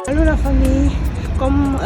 Allô la famille, comme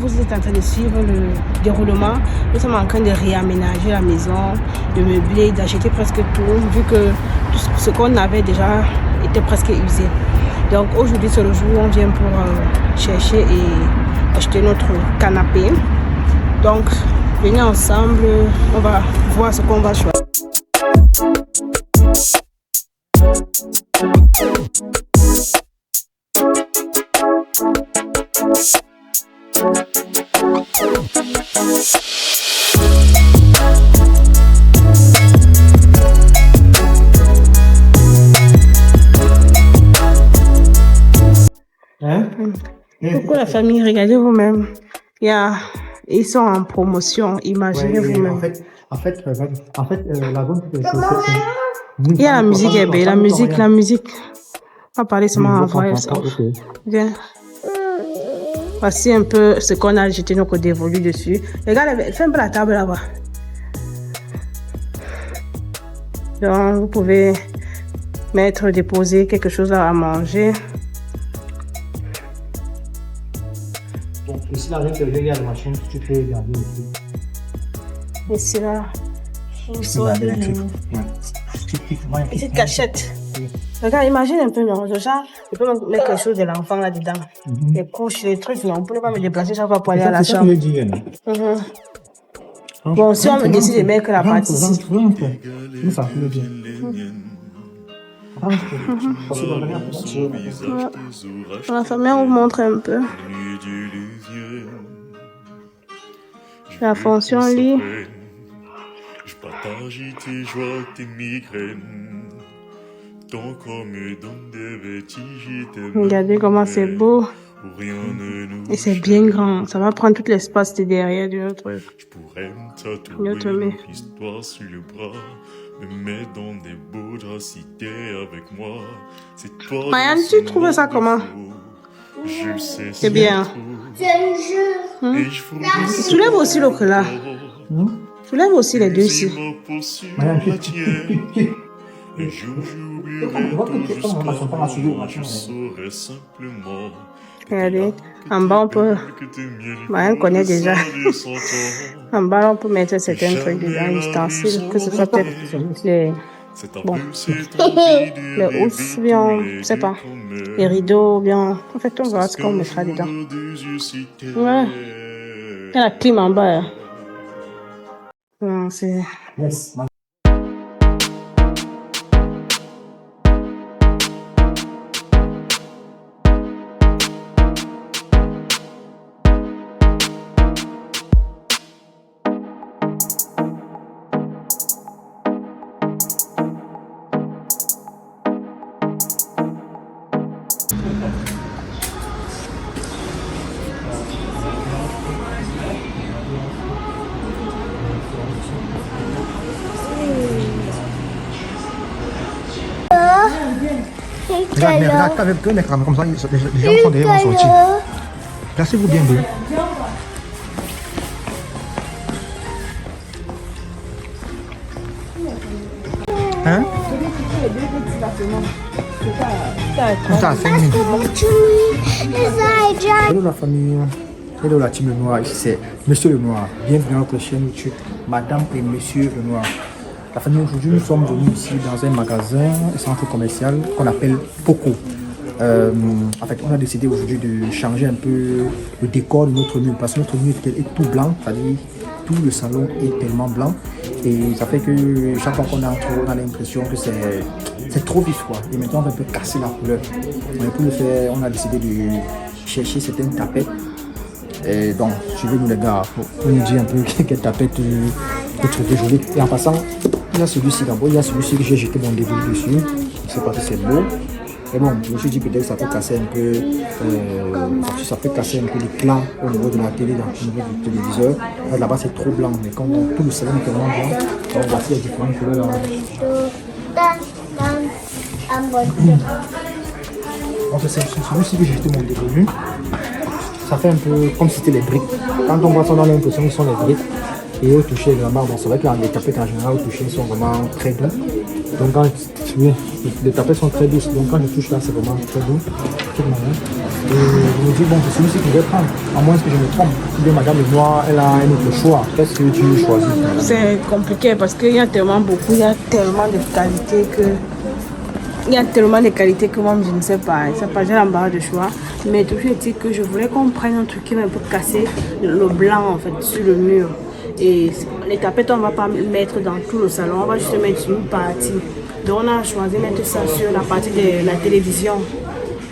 vous êtes en train de suivre le déroulement, nous sommes en train de réaménager la maison, de meubler, d'acheter presque tout, vu que tout ce qu'on avait déjà était presque usé. Donc aujourd'hui c'est le jour où on vient pour chercher et acheter notre canapé. Donc venez ensemble, on va voir ce qu'on va choisir. Pourquoi la famille, regardez vous-même. Ils sont en promotion, imaginez vous-même. En fait, la zone il y a la musique, la musique. On va parler seulement en voix. Viens. Voici un peu ce qu'on a jeté notre dévolu dessus. Regarde, fais un peu la table là-bas. Donc, vous pouvez déposer quelque chose là à manger. Donc, ici, là, à l'intérieur, il y a la machine, tu peux regarder aussi. Ici, là, petite cachette. Oui. Regarde, imagine un peu, non, genre, je peux mettre quelque chose de l'enfant là-dedans. Les couches, les trucs, non, on ne peut pas me déplacer chaque fois pour aller à la chambre. Bon, si on me décide de mettre la partie ici. Ça fait bien. La famille, on vous montre un peu. La fonction lit. Je partage tes joies, tes migraines. Ton corps me donne des vertiges. Regardez comment c'est beau. Et c'est bien grand. Ça va prendre tout l'espace derrière de notre. Je pourrais me tatouer l'histoire sur le bras. Me mettre dans des beaux draps si t'es avec moi. C'est toi. Marianne, tu trouves ça comment? Je sais. C'est bien. C'est un jeu. Tu lèves aussi l'autre là. Tu lèves aussi les deux ici. Un jour j'oublierai tout jusqu'à je saurai simplement. Regardez, en bas on peut. Marianne connaît déjà. En bas on peut mettre certains trucs dedans, ustensiles, que ce soit peut-être les. Bon. Les housses, bien, je sais pas. Les rideaux, bien. En fait, on verra ce qu'on mettra dedans. Ouais. Il y a la clim en bas. Non, c'est. Yes. Regarde, avec un écran comme ça, les gens sont derrière vont sortir. Placez-vous bien deux. Hein? Comme ça, 5 minutes. Hello la famille, hello la team Le Noir, ici c'est Monsieur Le Noir. Bienvenue à notre chaîne YouTube, Madame et Monsieur Le Noir. La famille, aujourd'hui, nous sommes venus ici dans un magasin, un centre commercial qu'on appelle Poco. En fait, on a décidé aujourd'hui de changer un peu le décor de notre mur parce que notre mur est tout blanc, c'est-à-dire tout le salon est tellement blanc et ça fait que chaque fois qu'on entre, on a l'impression que c'est trop vif quoi. Et maintenant, on va un peu casser la couleur. Et pour le faire, on a décidé de chercher certaines tapettes. Et donc, suivez-nous les gars pour nous dire un peu quelle tapette vous trouvez jolie. Et en passant, il y a celui-ci d'abord, il y a celui-ci que j'ai jeté mon début dessus. Je ne sais pas si c'est beau. Et bon, je me suis dit peut-être que ça peut casser un peu, ça peut casser un peu l'éclat au niveau de la télé, au niveau du téléviseur. Là-bas c'est trop blanc, mais quand tout le salon est tellement blanc, donc voici les différentes couleurs. Donc c'est celui-ci que j'ai jeté mon début. Ça fait un peu comme si c'était les briques. Quand on voit ça, on a l'impression que ce sont les briques. Et au toucher vraiment, bon, c'est vrai que les tapettes en général au toucher sont vraiment très doux. Donc quand les tapettes sont très douces, donc quand je touche là c'est vraiment très doux. Et me dis, bon, c'est celui-ci que je vais prendre, à moins que je me trompe. Ou bien Madame Lenoir, elle a un autre choix. Qu'est-ce que tu choisis? C'est compliqué parce qu'il y a tellement beaucoup, il y a tellement de qualités que... Il y a tellement de qualités que moi, je ne sais pas. J'ai l'embarras de choix. Mais toujours est-il que je voulais qu'on prenne un truc qui va un peu casser le blanc, en fait, sur le mur. Et les tapettes, on ne va pas mettre dans tout le salon. On va juste mettre sur une partie. Donc, on a choisi de mettre ça sur la partie de la télévision.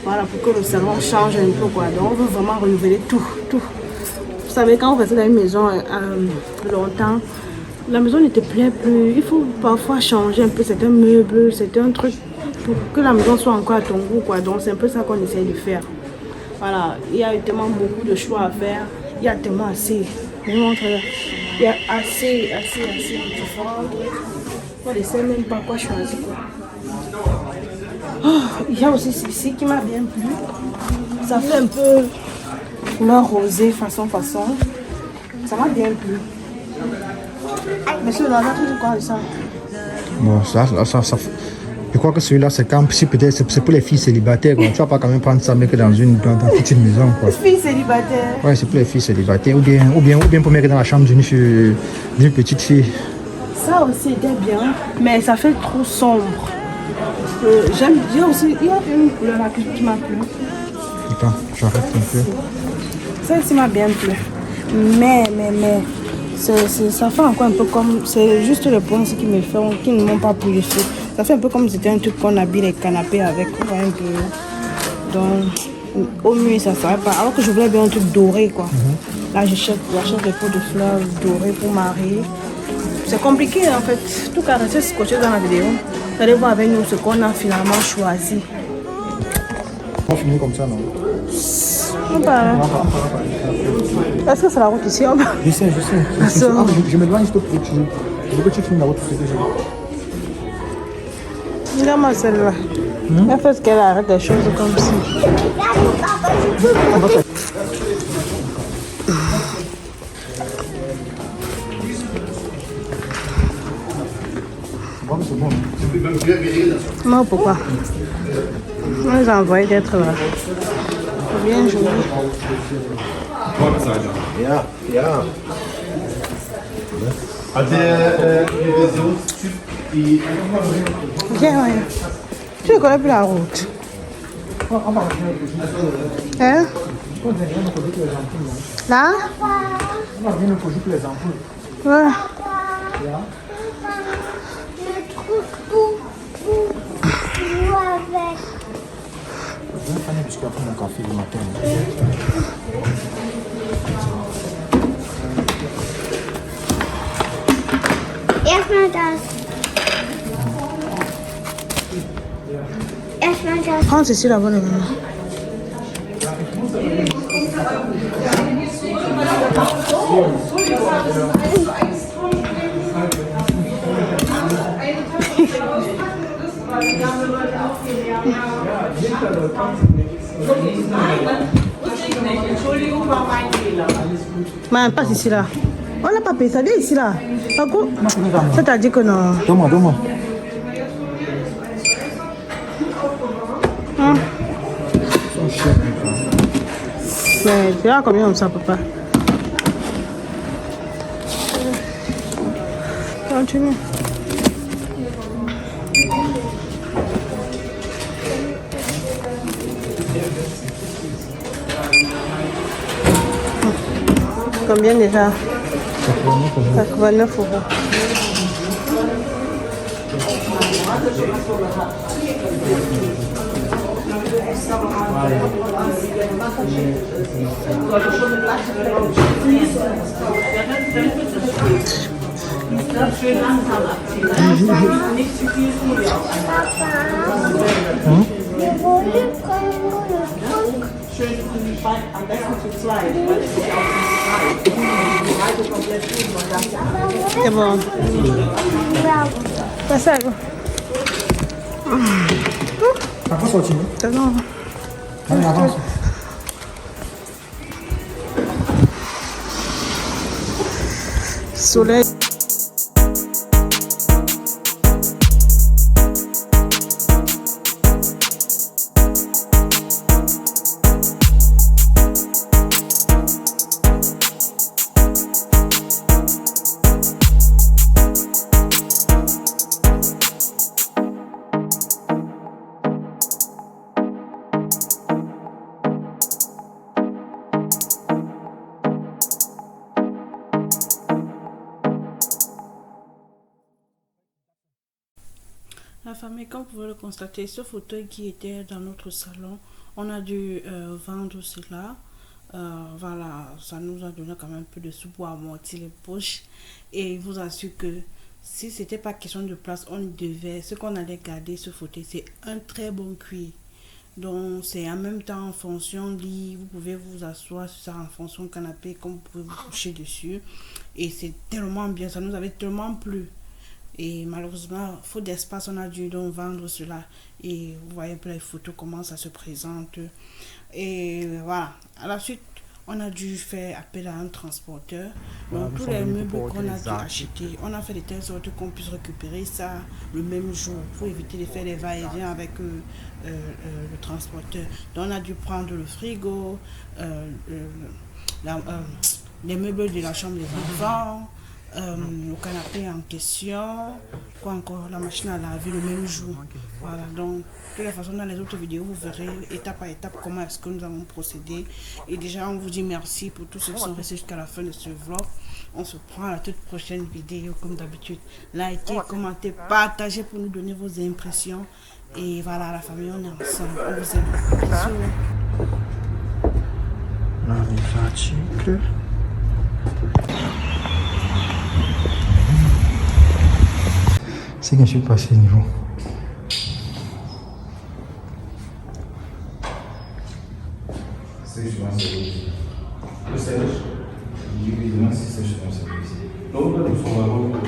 Voilà, pour que le salon change un peu, quoi. Donc, on veut vraiment renouveler tout. Vous savez, quand vous restez dans une maison longtemps, la maison ne te plaît plus. Il faut parfois changer un peu certains meubles, certains trucs pour que la maison soit encore à ton goût, quoi. Donc, c'est un peu ça qu'on essaye de faire. Voilà, il y a tellement beaucoup de choix à faire. Il y a tellement assez. Je vous montre là. Il y a assez différents trucs. On ne sait même pas quoi choisir, quoi. Oh, il y a aussi ceci qui m'a bien plu. Ça fait un peu couleur rosée, façon. Ça m'a bien plu. Monsieur, on a tout quoi de ça? Bon, ça. Je crois que celui-là, c'est quand si peut-être c'est pour les filles célibataires. Quoi. Tu vas pas quand même prendre ça, mais que dans une petite maison. Quoi. Les filles célibataires? Ouais, c'est pour les filles célibataires. Ou bien pour mettre dans la chambre d'une petite fille. Ça aussi était bien, mais ça fait trop sombre. J'aime bien aussi, il y a une couleur là qui m'a plu. Attends, j'arrête un peu. Celle-ci m'a bien plu. Mais, ça fait encore un peu comme, c'est juste le point qui me fait, qui ne m'ont pas plu dessus. Ça fait un peu comme si c'était un truc qu'on habille les canapés avec, ouais, un peu. Donc, au mieux, ça ne serait pas. Alors que je voulais bien un truc doré, quoi. Là, j'achète des pots de fleurs dorées pour marier. C'est compliqué, en fait. Tout cas, restez scotché dans la vidéo. Vous allez voir avec nous ce qu'on a finalement choisi. On finit comme ça, non? Non, pas. Est-ce que c'est la route ici? Je sais. Je m'éloigne, s'il te plaît. Je veux que tu finisses la route. Regarde-moi celle-là. Elle fait ce qu'elle arrête des choses comme ça. C'est bon. Non, pourquoi? On les a envoyés d'être là. Bien joué. Ja. Also Revisionstyp, die... Viens, ouais. Tu ne connais plus la route. Hein? Là? On va venir pour jouer les ampoules. Ouais. Je trouve où joue avec. Je vais faire puisqu'il a pris mon café le matin. Erstmal das. Prends ceci là-bas, les mamans. Mais passe ici là. On n'a pas payé ça, viens ici là. C'est-à-dire que non. Donne-moi. Mais tu as combien comme ça, papa? Continue. Combien déjà? 89 euros. Wir wollen Kongo. Am besten zu zweit. C'est bon. Passa água. Tá com soltinho? Tá não. Vai, avança. Soleil. La famille, comme vous pouvez le constater, ce fauteuil qui était dans notre salon, on a dû vendre cela. Voilà, ça nous a donné quand même un peu de sous pour amortir les poches. Et je vous assure que si c'était pas question de place, ce qu'on allait garder ce fauteuil, c'est un très bon cuir. Donc c'est en même temps en fonction lit, vous pouvez vous asseoir sur ça en fonction canapé, comme vous pouvez vous coucher dessus. Et c'est tellement bien, ça nous avait tellement plu. Et malheureusement, faute d'espace, on a dû donc vendre cela. Et vous voyez un peu les photos, comment ça se présente. Et voilà, à la suite, on a dû faire appel à un transporteur. Donc tous les meubles qu'on a dû acheter, on a fait de telle sorte qu'on puisse récupérer ça le même jour pour éviter de faire des va-et-vient avec le transporteur. Donc on a dû prendre le frigo, les meubles de la chambre des enfants, le canapé en question, quoi encore, la machine à laver le même jour. Voilà, donc de toute la façon dans les autres vidéos vous verrez étape par étape comment est-ce que nous avons procédé. Et déjà on vous dit merci pour tous ceux qui sont restés jusqu'à la fin de ce vlog. On se prend à la toute prochaine vidéo comme d'habitude. Likez, commentez, partagez pour nous donner vos impressions. Et voilà, la famille, on est ensemble, on vous aime. Bisous. On arrive à l'article. C'est que je suis passé niveau. C'est justement celui-ci. Le sèche. Oui, évidemment, c'est justement celui-ci. Donc, nous sommes vraiment